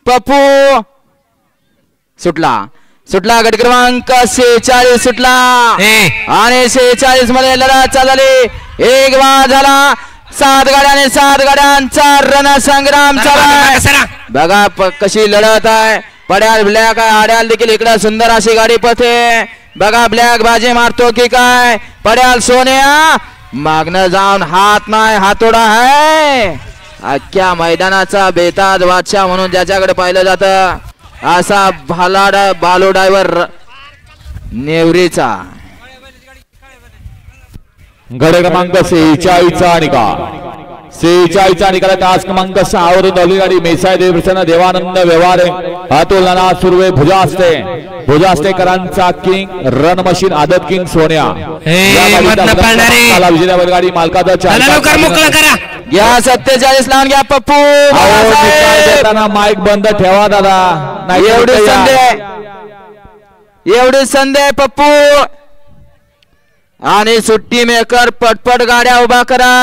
पप्पू सुटला सुटला गट क्रमांक 46 सुटला आणि 46 मध्ये लढत चालली एक बाद झाला 7 गाड्याने 7 गाड्यांचा रणसंग्राम चालला बघा कशी लढत आहे पड्याल ब्लॅक आड्याल देखील इकडे सुंदर अशी गाडी पळते बघा ब्लॅक बाजी मारतो की काय पड्याल सोन्या मागणं जाऊन हात नाही हातोडा आहे अख्ख्या मैदानाचा बेताज बादशाह म्हणून ज्याच्याकडे पाहिलं जातं असा बालो ड्रायव्हर नेवरीचा गड क्रमांक 46चा निकाल 46चा निकाल तास क्रमांक 6 वरून दौली गाडी मेसाई देवप्रसन्न देवानंद व्यवहार अतुल नाना सुर्वे भुजास्तेकरांचा किंग रन मशीन आदत किंग सोन्या विजय गाडी मालकाचा या 47 लावून घ्या पप्पू माईक बंद ठेवा दादा नाही एवढी संधी पप्पू आणि सुट्टी मेकर पटपट गाड्या उभा करा